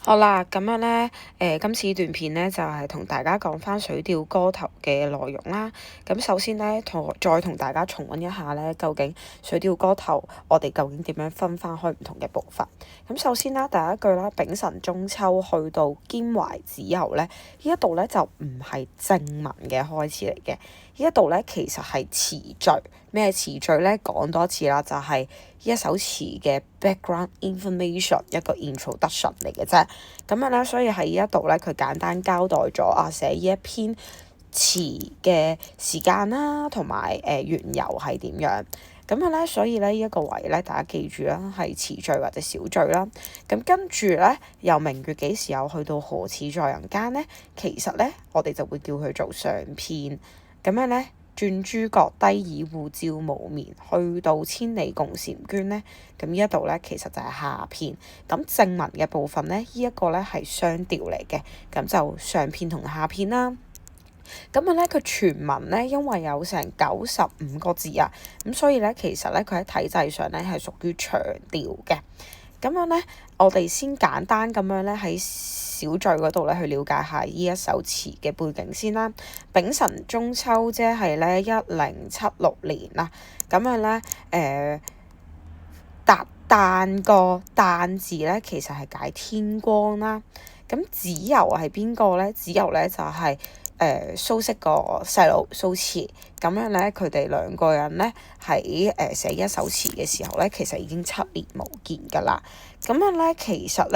好啦，咁樣咧，今次段片咧就係同大家講翻水調歌頭嘅內容啦。咁首先咧，再同大家重溫一下咧，究竟水調歌頭我哋究竟點樣分翻開唔同嘅部分。咁首先啦，第一句啦，丙辰中秋去到兼懷子由咧，呢一度咧就唔係正文嘅開始嚟嘅，呢一度咧其實係詞序。咩詞序咧？講多次啦，就係一首詞嘅 background information， 一個 introduction 嚟嘅啫。咁樣咧，所以喺呢一度咧，佢簡單交代咗寫呢一篇詞嘅時間啦，同埋緣由係點樣。咁樣咧，所以咧呢一個位咧，大家記住啦，係詞序或者小序啦。咁跟住咧，由明月幾時有去到何似在人間咧，其實咧我哋就會叫佢做上篇。咁樣咧。轉朱閣低綺戶照無眠，去到千里共嬋娟咧，咁呢一度咧其實就係下篇。咁正文嘅部分咧，呢一個咧係雙調嚟嘅，咁就上篇同下篇啦。咁樣咧，佢全文咧，因為有成95個字啊，咁所以咧，其實咧佢喺體制上咧係屬於長調嘅。咁樣咧，我哋先簡單咁樣咧喺小序嗰度咧去了解下呢一首詞嘅背景先啦。丙辰中秋即係咧1076年啦。咁樣咧，旦個旦字咧其實係解天光啦。咁子由係邊個咧？子由咧就係蘇軾個細佬蘇轍。咁樣咧，佢哋兩個人咧喺寫一首詞嘅時候咧，其實已經7年無見㗎啦。咁樣咧，其實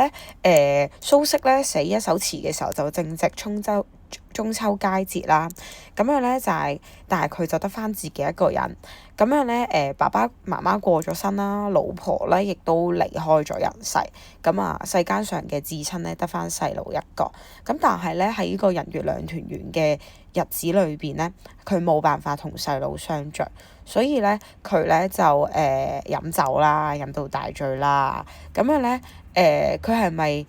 咧，蘇軾咧寫一首詞嘅時候就正值中秋佳節啦。咁樣咧就係，但係佢就得返自己一個人。咁樣咧，爸爸媽媽過咗身啦，老婆咧亦都離開咗人世。咁啊，世間上嘅至親咧得返細佬一個。咁但係咧喺呢個人月兩團圓嘅日子裏邊咧，佢冇辦法同細佬相聚，所以咧佢咧就飲酒啦，飲到大醉啦。咁樣咧，佢係咪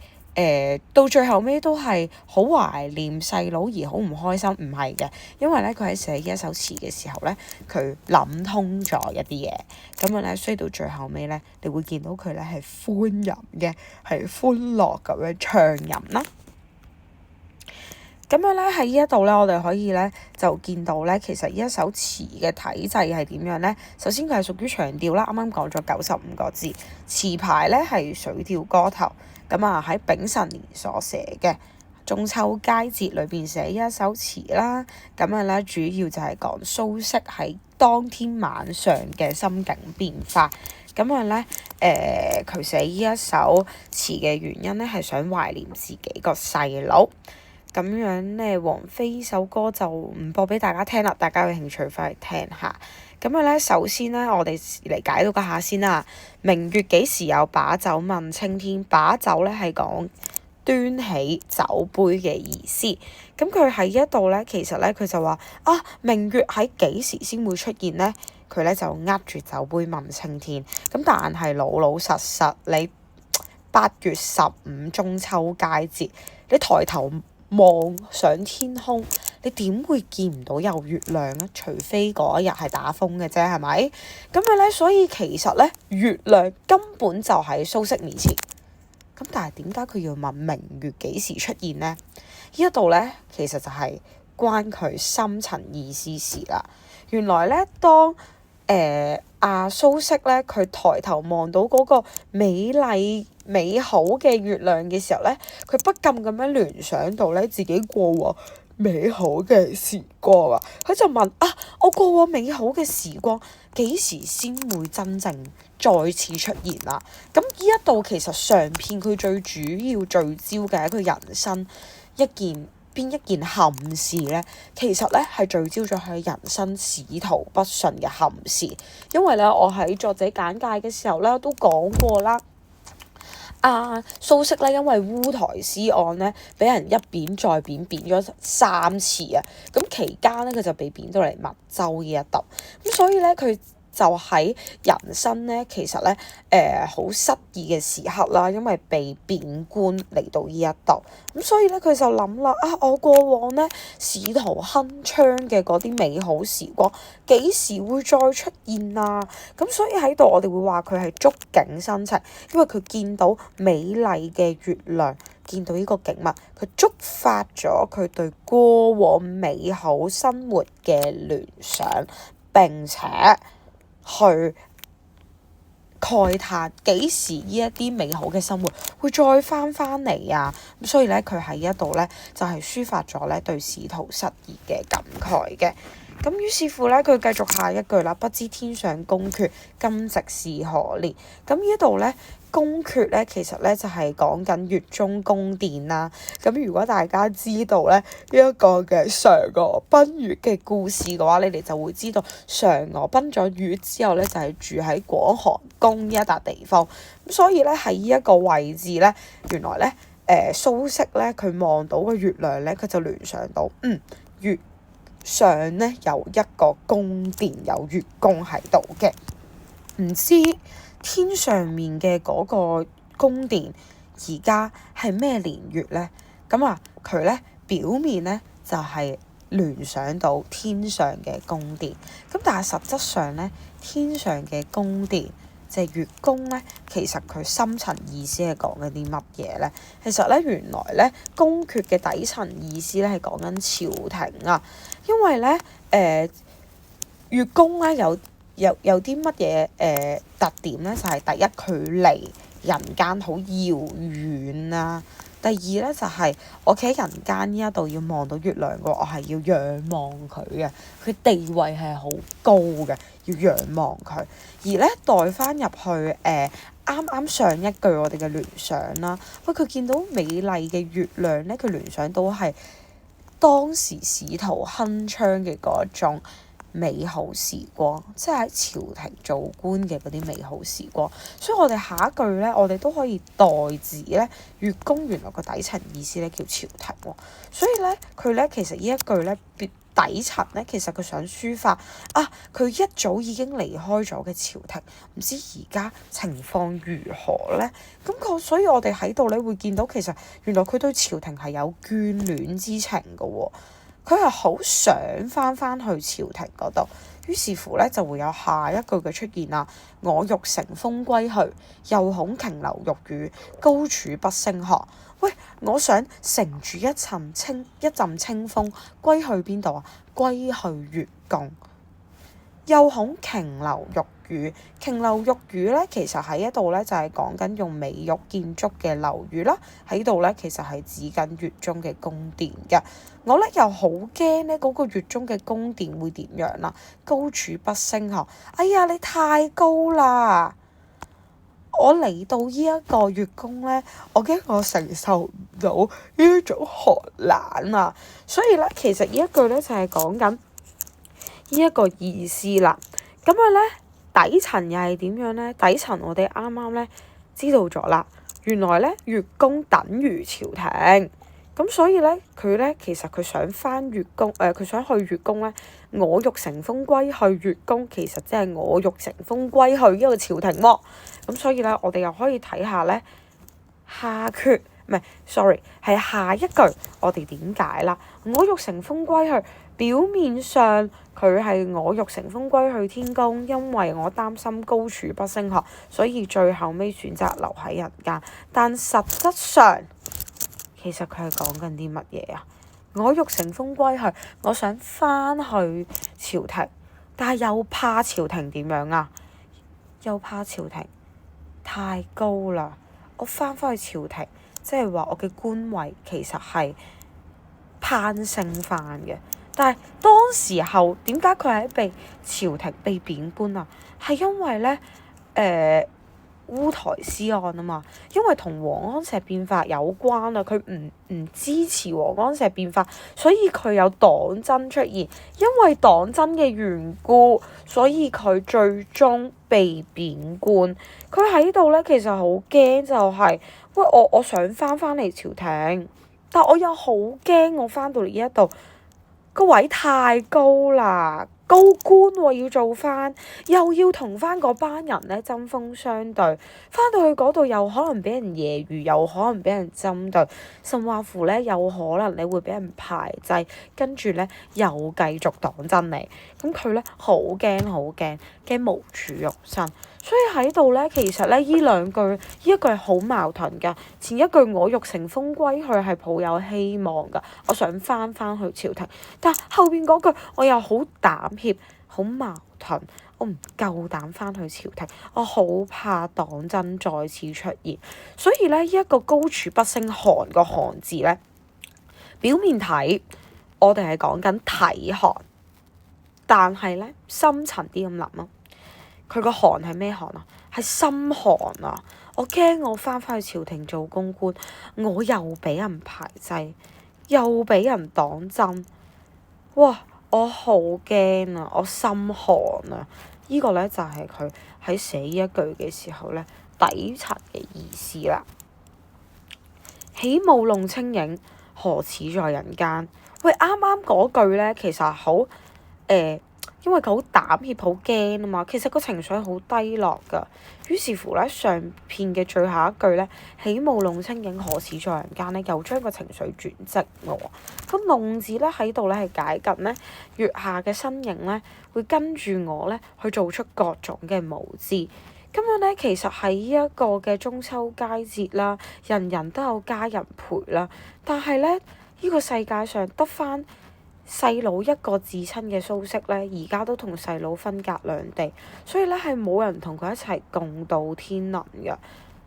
到最後尾都係好懷念細佬而好唔開心？唔係嘅，因為咧佢喺寫呢一首詞嘅時候咧，佢諗通咗一啲嘢。咁樣咧，所以到最後尾咧，你會見到佢咧係歡吟嘅，係歡樂咁樣暢吟啦。咁樣咧喺呢一度咧，我哋可以咧就見到咧，其實呢一首詞嘅體制係點樣咧？首先佢係屬於長調啦，啱啱講咗95個字，詞牌咧係水調歌頭。咁啊喺丙辰年所寫嘅中秋佳節裏邊寫一首詞啦。咁樣咧主要就係講蘇軾喺當天晚上嘅心境變化。咁樣咧，佢寫呢一首詞嘅原因咧係想懷念自己個細佬。咁樣咧，王菲呢首歌就唔播俾大家聽啦，大家有興趣翻嚟聽下。咁樣咧，首先咧，我哋嚟解讀一下先啦。明月幾時有，把酒問青天。把酒咧係講端起酒杯嘅意思。咁佢喺一度咧，其實咧佢就話啊，明月喺幾時先會出現咧？佢咧就握住酒杯問青天。咁但係老老實實，你8月15中秋佳節，你抬頭望上天空，你點會見唔到有月亮咧？除非嗰一日係打風嘅啫，係咪？咁樣咧，所以其實咧，月亮根本就喺蘇軾面前。咁但係點解佢要問明月幾時出現咧？呢一度咧，其實就係關佢深層意思事啦。原來咧，當蘇軾咧，佢抬頭望到嗰個美麗美好嘅月亮嘅時候咧，佢不禁咁樣聯想到咧自己過往美好嘅時光啊！佢就問啊，我過往美好嘅時光幾時先會真正再次出現啊？咁呢一度其實上篇佢最主要聚焦嘅係佢人生邊一件憾事咧？其實咧係聚焦咗喺人生仕途不順嘅憾事。因為咧，我喺作者簡介嘅時候咧都講過啦。蘇軾咧，因為烏台詩案咧，俾人一貶再貶，貶咗3次啊！咁期間咧，佢就被貶到嚟密州呢一度。咁所以咧，佢就喺人生咧，其實咧好失意嘅時刻啦，因為被貶官嚟到呢一度，咁所以咧佢就諗啦，我過往咧仕途鏗鏘嘅嗰啲美好時光幾時會再出現啊？咁所以喺度我哋會話佢係觸景生情，因為佢見到美麗嘅月亮，見到呢個景物，佢觸發咗佢對過往美好生活嘅聯想，並且去慨嘆幾時呢一啲美好嘅生活會再返嚟啊！咁所以咧，佢喺呢一度咧就係抒發咗咧對仕途失意嘅感慨嘅。咁於是乎咧，佢繼續下一句啦，不知天上宮闕，今夕是何年？咁呢一度咧，宮闕咧其實咧就係講緊月中宮殿啦。咁如果大家知道咧呢一個嘅嫦娥奔月嘅故事嘅話，你哋就會知道嫦娥奔咗月之後咧，就係住喺廣寒宮呢一笪地方。咁所以咧喺呢一個位置咧，原來咧蘇軾咧佢望到個月亮咧，佢就聯想到月上咧有一個宮殿，有月宮喺度嘅，唔知天上面嘅嗰個宮殿而家係咩年月咧？咁佢咧表面咧就係聯想到天上嘅宮殿，咁但係實質上咧，天上嘅宮殿即係月宮咧，其實佢深層意思係講緊啲乜嘢咧？其實咧原來咧宮闕嘅底層意思咧係講緊朝廷啊，因為咧月宮咧有啲乜嘢特點咧？就係第一，佢離人間好遙遠啦。第二咧就係我企喺人間呢一度要望到月亮嘅，我係要仰望佢嘅，佢地位係好高嘅，要仰望佢。而咧代翻入去啱啱上一句我哋嘅聯想啦，佢見到美麗嘅月亮咧，佢聯想到係當時仕途鏗鏘嘅嗰一種美好時光，即係喺朝廷做官嘅嗰啲美好時光。所以我哋下一句咧，我哋都可以代指咧月宮原來個底層意思咧叫朝廷喎。所以咧佢咧其實呢一句咧底層咧，其實佢想抒發佢一早已經離開咗嘅朝廷，唔知而家情況如何咧？所以我哋喺度咧會見到，其實原來佢對朝廷係有眷戀之情嘅喎。佢係好想返去朝廷嗰度，於是乎咧就會有下一句嘅出現啦。我欲乘風歸去，又恐瓊樓玉宇，高處不勝寒。喂，我想乘住一陣清風歸去邊度啊？歸去月宮。又恐瓊樓玉宇，瓊樓玉宇咧，其實喺一度咧就係講緊用美玉建築嘅樓宇啦。喺度咧其實係指緊月中嘅宮殿嘅。我咧又好驚咧嗰個月中嘅宮殿會點樣啦？高處不勝寒。哎呀，你太高啦！我嚟到呢一個月宮咧，我驚我承受唔到呢一種寒冷啊！所以咧，其實呢一句咧就係講緊呢一個意思啦。咁樣咧，底層又係點樣咧？底層我哋啱啱咧知道咗啦，原來咧月宮等於朝廷。咁所以咧，佢咧其實佢想返月宮，佢想去月宮咧。我欲乘風歸去月宮，其實即係我欲乘風歸去呢個朝廷喎。咁所以咧，我哋又可以睇下咧係下一句我哋點解啦？我欲乘風歸去，表面上佢係我欲乘風歸去天宮，因為我擔心高處不勝寒，所以最後尾選擇留喺人間。但實質上，其實佢係講緊啲乜嘢啊？我欲乘風歸去，我想返去朝廷，但係又怕朝廷點樣啊？又怕朝廷太高啦！我返去朝廷，即係話我嘅官位其實係攀升返嘅。但係當時候點解佢係被朝廷被貶官啊？係因為咧烏台詩案啊嘛，因為同王安石變法有關啊，佢唔支持王安石變法，所以佢有黨爭出現。因為黨爭嘅緣故，所以佢最終被貶官。佢喺度咧，其實好驚，就係我想返嚟朝廷，但我又好驚我返到嚟呢一度個位太高啦，高官喎，要做翻，又要同翻嗰班人咧針鋒相對，翻到去嗰度又可能俾人揶揄，又可能俾人針對，甚或乎咧有可能你會俾人排擠，跟住咧又繼續黨爭你，咁佢咧好驚好驚，驚無處容身。所以喺度咧，其實咧依兩句，依一句係好矛盾㗎。前一句我欲乘風歸去係抱有希望㗎，我想翻去朝廷，但後邊嗰句我又好膽怯，好矛盾，我唔夠膽翻去朝廷，我好怕黨爭再次出現。所以咧，依一個高處不勝寒個寒字咧，表面睇我哋係講緊體寒，但係咧深層啲咁諗啊。佢個寒係咩寒啊？係心寒啊！我驚我翻去朝廷做公官，我又俾人排擠，又俾人黨爭，哇！我好驚啊！我心寒啊！呢個咧就係佢喺寫呢一句嘅時候咧底層嘅意思啦。起舞弄清影，何似在人間？喂，啱啱嗰句咧其實好因為佢好膽怯、好驚啊嘛，其實個情緒好低落㗎。於是乎咧，上片嘅最後一句咧，起舞弄清影，何似在人間咧，又將個情緒轉直喎。咁弄字咧喺度咧係解緊咧，月下嘅身影咧會跟住我咧去做出各種嘅舞姿。咁樣咧，其實喺呢一個嘅中秋佳節啦，人人都有家人陪啦，但係咧呢個世界上得返細佬一個至親嘅蘇軾咧，而家都同細佬分隔兩地，所以咧係冇人同佢一齊共度天倫嘅。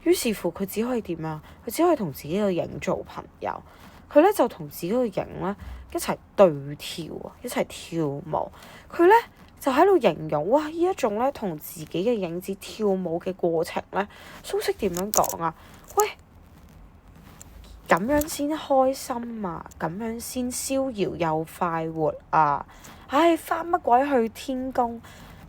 於是乎佢只可以點啊？佢只可以同自己個影做朋友。佢咧就同自己個影咧一齊對跳啊，一齊跳舞。佢咧就喺度形容哇！呢一種咧同自己嘅影子跳舞嘅過程咧，蘇軾點樣講啊？喂！咁樣先開心啊！咁樣先逍遙又快活啊！唉，返乜鬼去天宮？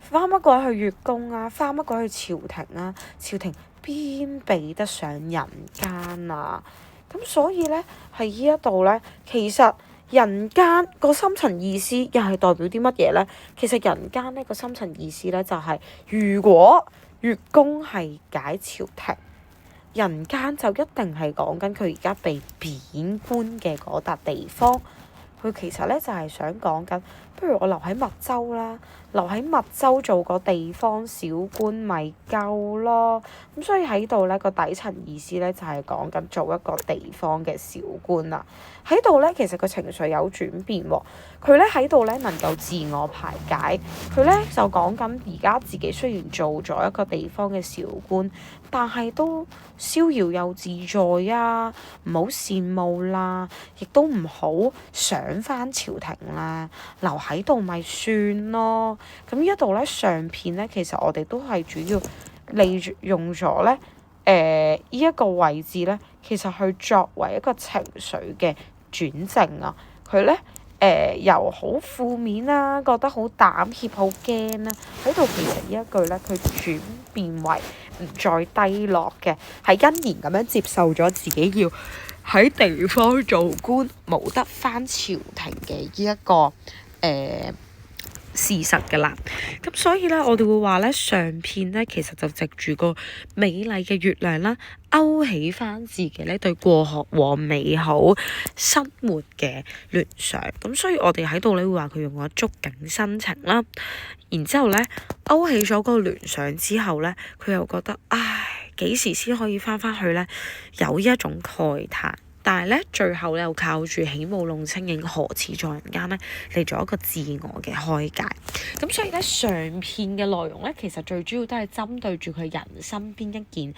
返乜鬼去月宮啊？返乜鬼去朝廷啊？朝廷邊比得上人間啊？咁所以咧，喺呢一度咧，其實人間個深層意思又係代表啲乜嘢咧？其實人間呢個深層意思咧就係，如果月宮係解朝廷，人間就一定係講緊佢而家被貶官嘅嗰笪地方。佢其實咧就係想講緊，不如我留喺密州啦，留喺密州做個地方小官咪夠咯。咁所以喺度咧個底層意思咧就係講緊做一個地方嘅小官啦。喺度咧其實個情緒有轉變喎，佢咧喺度咧能夠自我排解。佢咧就講緊而家自己雖然做咗一個地方嘅小官，但係都逍遙又自在啊！唔好羨慕啦，亦都唔好上返朝廷啦，留喺度咪算咯。咁呢一度咧上片咧，其實我哋都係主要利用咗咧呢一個位置咧，其實去作為一個情緒嘅轉正啊。佢咧由好負面啦，覺得好膽怯、好驚啦，喺度其實呢一句咧，佢轉變為唔再低落嘅，係欣然咁樣接受咗自己要喺地方做官，冇得返朝廷嘅呢一個事實㗎啦。咁所以咧，我哋會話咧，上片咧其實就藉住個美麗嘅月亮啦，勾起返自己咧對過往美好生活嘅聯想。咁所以我哋喺度咧會話佢用咗觸景生情啦。然之後咧，勾起咗個聯想之後咧，佢又覺得唉，幾時先可以返去咧？有一種慨嘆。但係咧，最後咧又靠住起舞弄清影，何似在人間咧嚟做一個自我嘅開解。咁所以咧，上片嘅內容咧，其實最主要都係針對住佢人生邊一件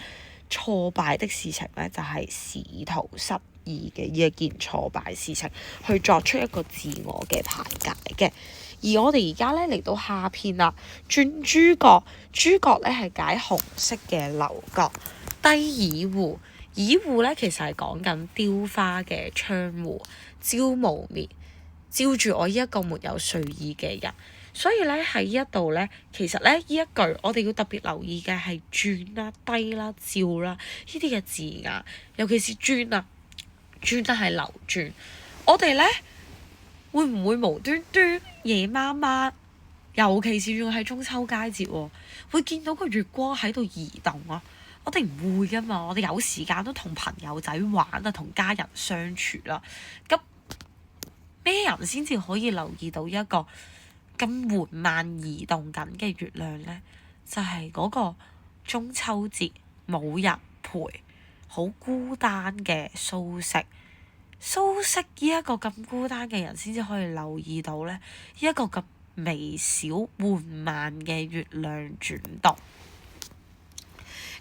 挫敗的事情咧，就係仕途失意嘅呢一件挫敗事情，去作出一個自我嘅排解嘅。而我哋而家咧嚟到下片啦，轉諸葛，諸葛咧係解紅色嘅樓閣，低耳戶。耳戶咧其實係講緊雕花嘅窗戶，照無眠，照住我呢一個沒有睡意嘅人。所以咧喺呢一度咧，其實咧呢一句我哋要特別留意嘅係轉啦、低啦、照啦呢啲嘅字眼，尤其是轉啊，轉得係流轉。我哋咧會唔會無端端夜媽媽尤其是仲係中秋佳節喎，會見到個月光喺度移動啊！我哋唔會噶嘛，我哋有時間都同朋友仔玩啊，同家人相處啦。咁咩人先至可以留意到一個咁緩慢移動緊嘅月亮呢？就係嗰個中秋節冇人陪，好孤單嘅蘇軾。蘇軾呢一個咁孤單嘅人先至可以留意到呢一個咁微小緩慢嘅月亮轉動。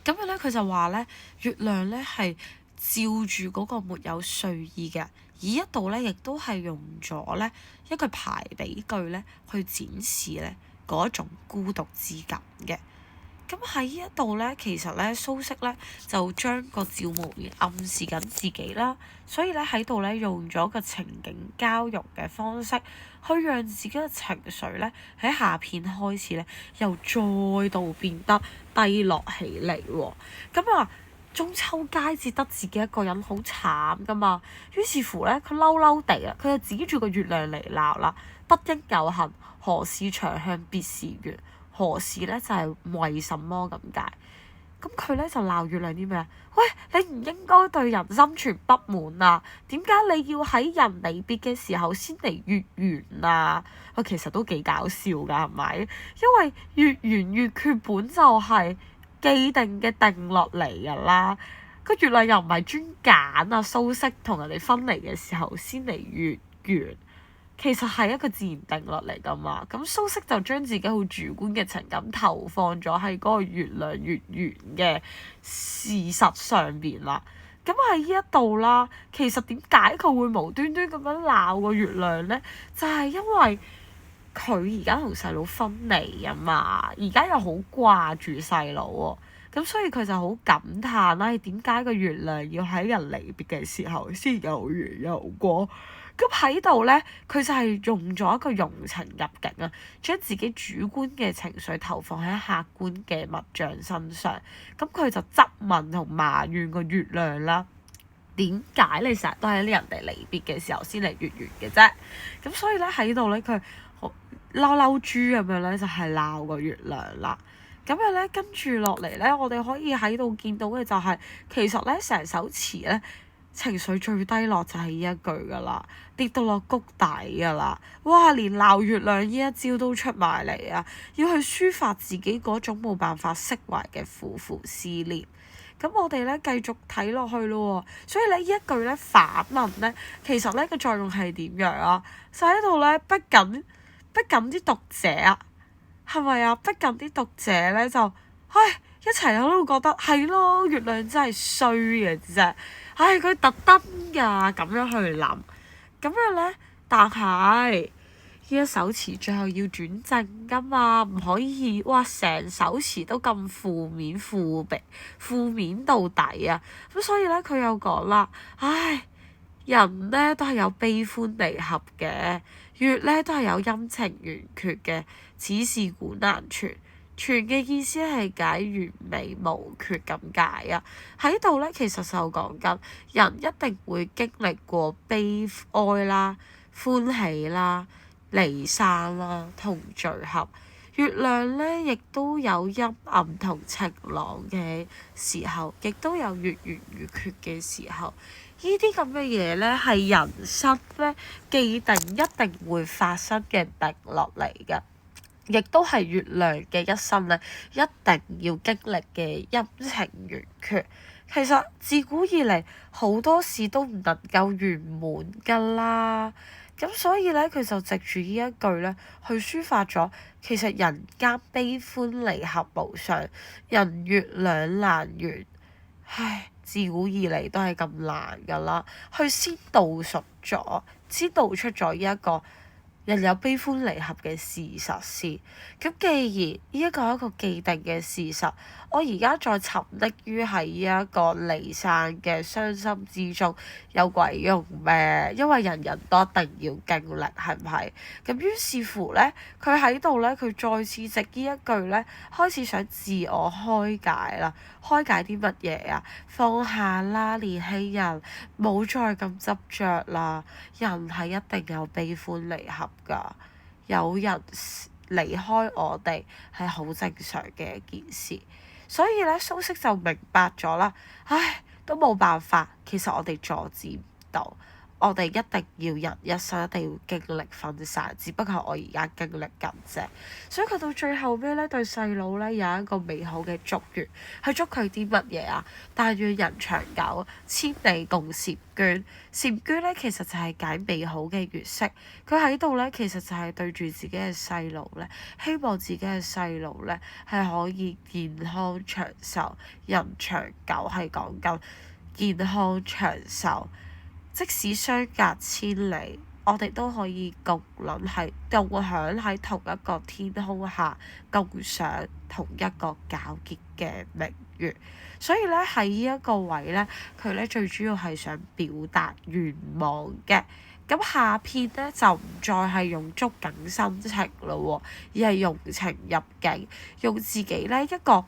咁樣咧，佢就話咧，月亮咧係照住嗰個沒有睡意嘅，而一度咧亦都係用咗咧一個排比句咧去展示咧嗰一種孤獨之感嘅。咁喺呢一度咧，其實咧蘇軾咧就將個照無言暗示緊自己啦，所以咧喺度咧用咗個情景交融嘅方式，去讓自己嘅情緒咧喺下片開始咧又再度變得低落起嚟喎。咁啊，中秋佳節得自己一個人好慘噶嘛，於是乎咧佢嬲嬲地啊，佢就指住個月亮嚟鬧啦，不應有恨，何事長向別時圓？何事咧就係為什麼咁解？咁佢咧就鬧月亮啲咩啊？喂，你唔應該對人心存不滿啊！點解你要喺人離別嘅時候先嚟月圓啊？喂，其實都幾搞笑㗎，係咪？因為月圓月缺本就係既定嘅定落嚟㗎啦。個月亮又唔係專揀啊，蘇軾同人哋分離嘅時候先嚟月圓。其實係一個自然定律嚟㗎嘛，咁蘇軾就將自己好主觀嘅情感投放咗喺嗰個月亮月圓嘅事實上邊啦。咁喺呢一度啦，其實點解佢會無端端咁樣鬧個月亮咧？就係因為佢而家同細佬分離啊嘛，而家又好掛住細佬喎，咁所以佢就好感嘆啦，點解個月亮要喺人離別嘅時候先有月有光？咁喺度咧，佢就係用咗一個用情入境啊，將自己主觀嘅情緒投放喺客觀嘅物象身上。咁佢就質問同埋怨個月亮啦，點解你成日都喺人哋離別嘅時候先嚟月圓嘅啫？咁所以咧喺度咧，佢好嬲嬲豬咁樣咧，就係鬧個月亮啦。咁樣咧，跟住落嚟咧，我哋可以喺度見到嘅就係，其實咧成首詞咧，情緒最低落就係呢一句㗎啦，跌到落谷底㗎啦，哇！連鬧月亮呢一招都出埋嚟啊，要去抒發自己嗰種冇辦法釋懷嘅苦苦思念。咁我哋咧繼續睇落去咯喎，所以咧呢一句咧反問咧，其實咧個作用係點樣啊？就喺度咧逼緊啲讀者啊，係咪啊？逼緊啲讀者咧就，唉，一齊喺度覺得係咯，月亮真係衰嘅啫。唉，佢特登㗎咁樣去諗，咁樣咧，但係呢一首詞最後要轉正㗎嘛，唔可以哇成首詞都咁負面到底啊！咁所以咧，佢又講啦，唉，人咧都係有悲歡離合嘅，月咧都係有陰晴圓缺嘅，此事古難全。全嘅意思係解完美無缺咁解啊！喺度咧，其實就講緊人一定會經歷過悲哀啦、歡喜啦、離散啦同聚合。月亮咧亦都有陰暗同晴朗嘅時候，亦都有月圓月缺嘅時候。呢啲咁嘅嘢咧，係人生咧既定一定會發生嘅定落嚟嘅。亦都係月亮嘅一生咧，一定要經歷嘅陰晴圓缺。其實自古以嚟好多事都唔能夠圓滿㗎啦。咁所以咧，佢就藉住呢一句咧，去抒發咗其實人間悲歡離合無常，人月兩難圓。唉，自古以嚟都係咁難㗎啦。佢先道出咗呢一個人有悲歡離合嘅事實先，咁既然呢一個係一個既定嘅事實，我而家再沉溺於喺呢一個離散嘅傷心之中，有鬼用咩？因為人人都一定要經歷，係唔係？咁於是乎咧，佢喺度咧，佢再次藉呢一句咧，開始想自我開解啦。開解啲乜嘢啊？放下啦，年輕人，冇再咁執着啦。人係一定有悲歡離合㗎，有人離開我哋係好正常嘅一件事。所以咧，蘇軾就明白咗啦，唉，都冇辦法，其實我哋阻止唔到。我哋一定要人一生一定要經歷分散，只不過我而家經歷緊啫。所以佢到最後尾咧，對細佬咧有一個美好嘅祝願，係祝佢啲乜嘢啊？但願人長久，千里共嬋娟。嬋娟咧其實就係解美好嘅月色，佢喺度咧其實就係對住自己嘅細路咧，希望自己嘅細路咧係可以健康長壽，人長久係講緊健康長壽。即使相隔千里，我哋都可以共享喺同一個天空下，共賞同一個皎潔嘅明月。所以咧喺呢一個位咧，佢咧最主要係想表達願望嘅。咁下片咧就唔再係用觸景生情咯喎，而係用情入境，用自己咧一個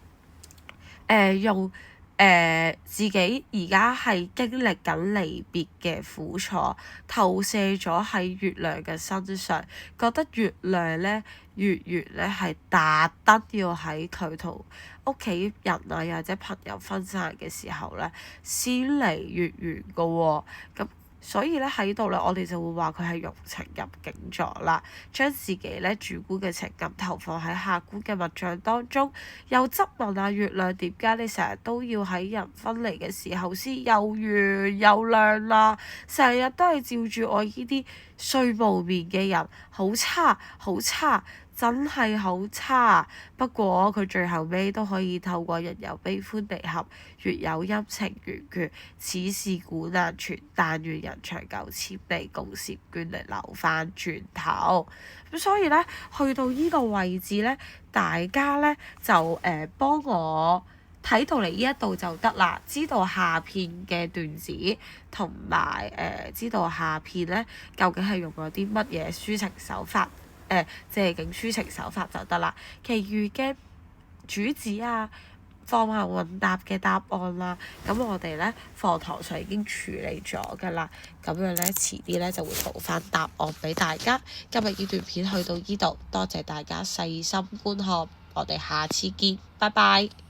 自己而家係經歷緊離別嘅苦楚，投射咗喺月亮嘅身上，覺得月亮咧、月圓咧係特登要喺佢同屋企人啊，又或者朋友分散嘅時候咧，先嚟月圓㗎喎，咁。所以咧喺度咧，我哋就會話佢係用情入境咗啦，將自己咧主觀嘅情感投放喺客觀嘅物象當中，又質問啊月亮點解你成日都要喺人分離嘅時候先又圓又亮啦？成日都係照住我呢啲睡無眠嘅人，好差好差。真係好差，不過佢最後尾都可以透過人有悲歡離合，月有陰晴圓缺，此事古難全，但願人長久，千里共嬋娟嚟扭翻轉頭。咁所以咧，去到呢個位置咧，大家咧就幫我睇到嚟呢一度就得啦，知道下片嘅段子同埋知道下片咧究竟係用咗啲乜嘢抒情手法。借景抒情手法就得啦，其餘嘅主旨啊、放下問答嘅答案啦，咁我哋咧課堂上已經處理咗㗎啦，咁樣咧遲啲咧就會補翻答案俾大家。今日呢段片去到呢度，多謝大家細心觀看，我哋下次見，拜拜。